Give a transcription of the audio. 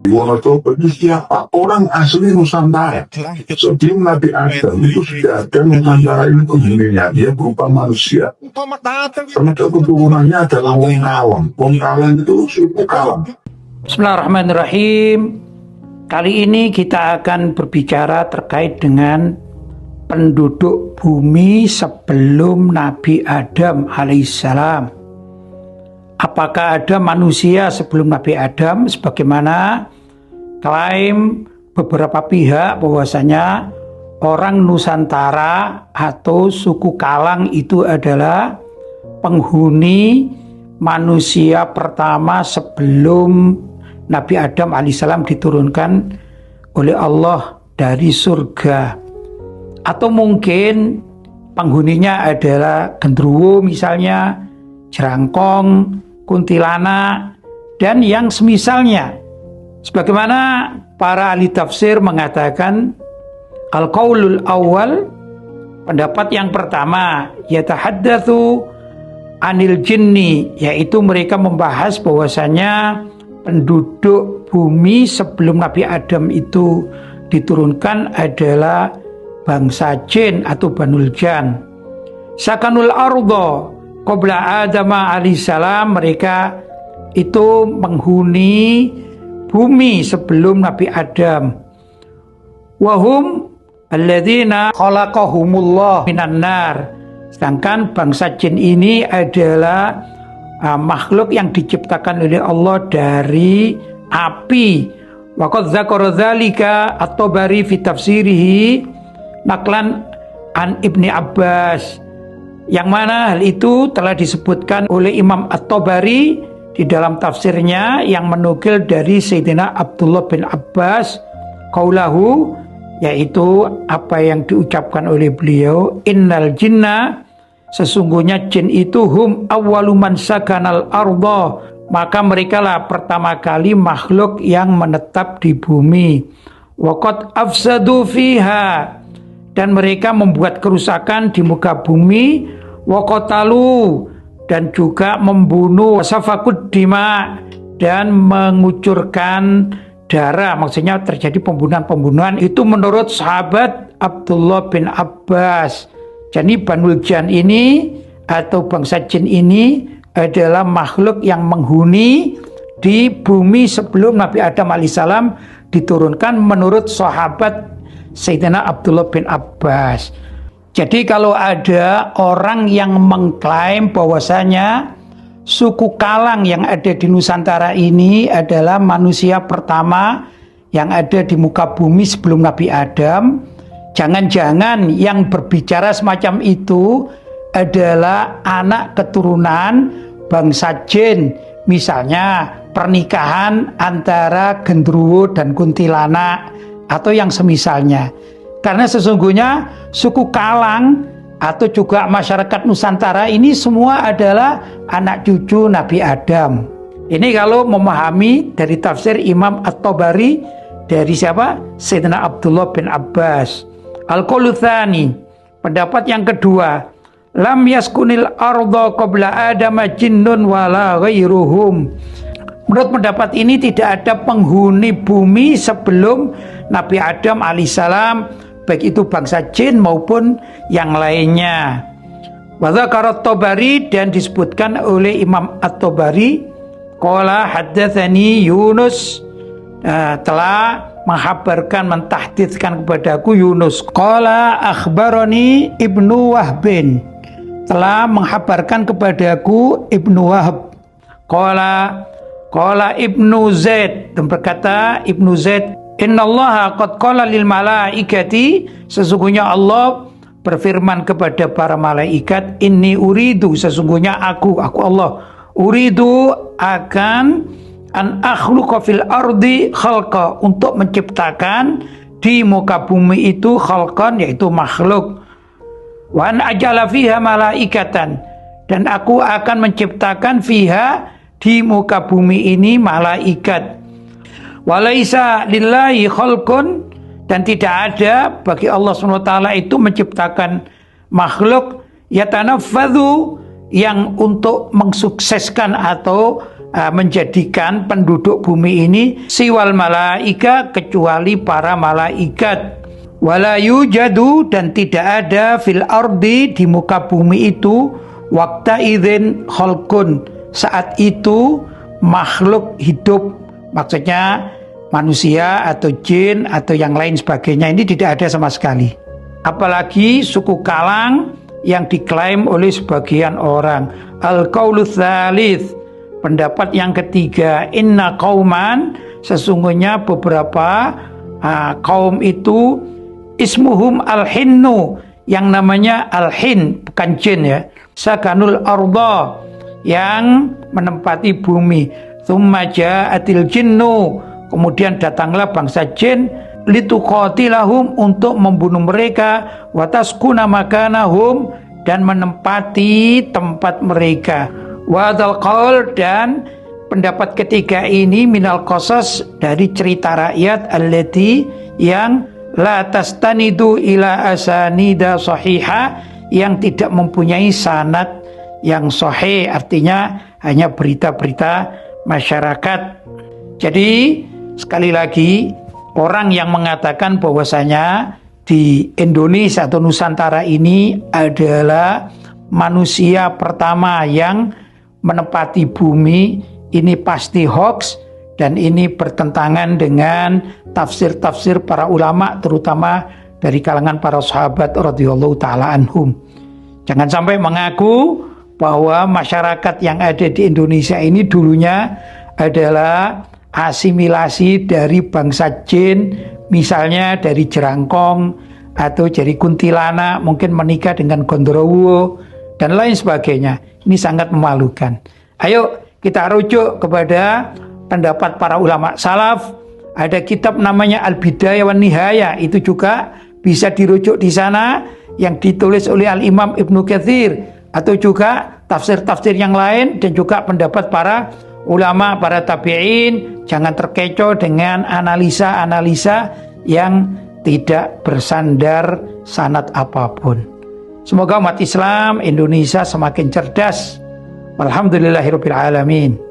Wonosobo itu siapa? Orang asli Nusantara. Sebelum Nabi Adam itu sudah ada Nusantara ini penghuninya. Dia berupa manusia. Termasuk keturunannya adalah wong Kalam. Wong Kalam itu suku Kalam. Bismillahirrahmanirrahim. Kali ini kita akan berbicara terkait dengan penduduk bumi sebelum Nabi Adam alaihissalam. Apakah ada manusia sebelum Nabi Adam? Sebagaimana klaim beberapa pihak bahwasanya orang Nusantara atau suku Kalang itu adalah penghuni manusia pertama sebelum Nabi Adam alaihissalam diturunkan oleh Allah dari surga. Atau mungkin penghuninya adalah genderuwo misalnya, jerangkong, kuntilanak, dan yang semisalnya. Sebagaimana para ahli tafsir mengatakan, al-qaulul awal, pendapat yang pertama, yatahaddatsu anil jinni, yaitu mereka membahas bahwasanya penduduk bumi sebelum Nabi Adam itu diturunkan adalah bangsa jin atau Banul Jan. Sakanul ardo qabla Adam alaihissalam, mereka itu menghuni bumi sebelum Nabi Adam. Wahum alladzina khalaqahumullah minan nar. Sedangkan bangsa jin ini adalah makhluk yang diciptakan oleh Allah dari api. Waqad dzakara dzalika at-Tabari fi tafsirihi naklan an Ibni Abbas, yang mana hal itu telah disebutkan oleh Imam At-Tabari di dalam tafsirnya yang menukil dari Sayyidina Abdullah bin Abbas qaulahu, yaitu apa yang diucapkan oleh beliau, innal jinna, sesungguhnya jin itu hum awwalu man sakanal arda, maka mereka lah pertama kali makhluk yang menetap di bumi. Waqad afsadu fiha, dan mereka membuat kerusakan di muka bumi. Waqatalu, dan juga membunuh. Safakud dima, dan mengucurkan darah. Maksudnya terjadi pembunuhan-pembunuhan. Itu menurut sahabat Abdullah bin Abbas. Jadi Banul Jan ini atau bangsa jin ini adalah makhluk yang menghuni di bumi sebelum Nabi Adam alaihissalam diturunkan menurut sahabat Sayyidina Abdullah bin Abbas. Jadi kalau ada orang yang mengklaim bahwasanya suku Kalang yang ada di Nusantara ini adalah manusia pertama yang ada di muka bumi sebelum Nabi Adam, jangan-jangan yang berbicara semacam itu adalah anak keturunan bangsa jin, misalnya pernikahan antara genderuwo dan kuntilanak atau yang semisalnya. Karena sesungguhnya suku Kalang atau juga masyarakat Nusantara ini semua adalah anak cucu Nabi Adam. Ini kalau memahami dari tafsir Imam At-Tabari dari siapa? Sayyidina Abdullah bin Abbas. Al-qaulu tsani, pendapat yang kedua, lam yaskunil arda qabla Adam jinnun wala ghairuhum. Menurut pendapat ini tidak ada penghuni bumi sebelum Nabi Adam alaihissalam, baik itu bangsa jin maupun yang lainnya. Wa dzakara At-Tabari, dan disebutkan oleh Imam At-Tabari, qala haddatsani Yunus, telah menghabarkan, mentahditskan kepadaku Yunus. Qala akhbarani Ibnu Wahbin, telah menghabarkan kepadaku Ibnu Wahb. Qala Ibnu Zaid, dan berkata Ibnu Zaid, innallaha qad qala lil malaikati, sesungguhnya Allah berfirman kepada para malaikat, inni uridu, sesungguhnya aku Allah uridu akan an akhluqa fil ardi khalqa, untuk menciptakan di muka bumi itu khalqan, yaitu makhluk. Wa an ajala fiha malaikatan, dan aku akan menciptakan fiha, di muka bumi ini, malaikat. Walaisa lillahi khalqun, dan tidak ada bagi Allah SWT itu menciptakan makhluk yatanafadhu, yang untuk mensukseskan atau menjadikan penduduk bumi ini siwal malaika, kecuali para malaikat. Wala yujadu, dan tidak ada fil ardi, di muka bumi itu, waqta idzin khalqun, saat itu makhluk hidup, maksudnya manusia atau jin atau yang lain sebagainya, ini tidak ada sama sekali. Apalagi suku Kalang yang diklaim oleh sebagian orang. Al-qaulu tsalits, pendapat yang ketiga, inna qauman, sesungguhnya beberapa kaum itu, ismuhum al-hinnu, yang namanya al-hin, bukan jin ya, sakanul arda, yang menempati bumi. Tsumma ja'atil jinnu, kemudian datanglah bangsa jin, lituqatilahum, untuk membunuh mereka, wa taskuna makanahum, dan menempati tempat mereka. Wa dzal qaul, dan pendapat ketiga ini minal qasas, dari cerita rakyat, allati, yang la tastanidu ila asanida sahiha, yang tidak mempunyai sanad yang sahih, artinya hanya berita-berita masyarakat. Jadi sekali lagi, orang yang mengatakan bahwasanya di Indonesia atau Nusantara ini adalah manusia pertama yang menempati bumi, ini pasti hoax, dan ini bertentangan dengan tafsir-tafsir para ulama, terutama dari kalangan para sahabat radhiyallahu taala anhum. Jangan sampai mengaku bahwa masyarakat yang ada di Indonesia ini dulunya adalah asimilasi dari bangsa jin, misalnya dari jerangkong atau dari kuntilanak, mungkin menikah dengan gondorowo dan lain sebagainya. Ini sangat memalukan. Ayo kita rujuk kepada pendapat para ulama salaf. Ada kitab namanya Al-Bidayah wan Nihayah, itu juga bisa dirujuk di sana, yang ditulis oleh Al-Imam Ibnu Katsir, atau juga tafsir-tafsir yang lain, dan juga pendapat para ulama, para tabi'in. Jangan terkecoh dengan analisa-analisa yang tidak bersandar sanad apapun. Semoga umat Islam Indonesia semakin cerdas. Walhamdulillahirabbil alamin.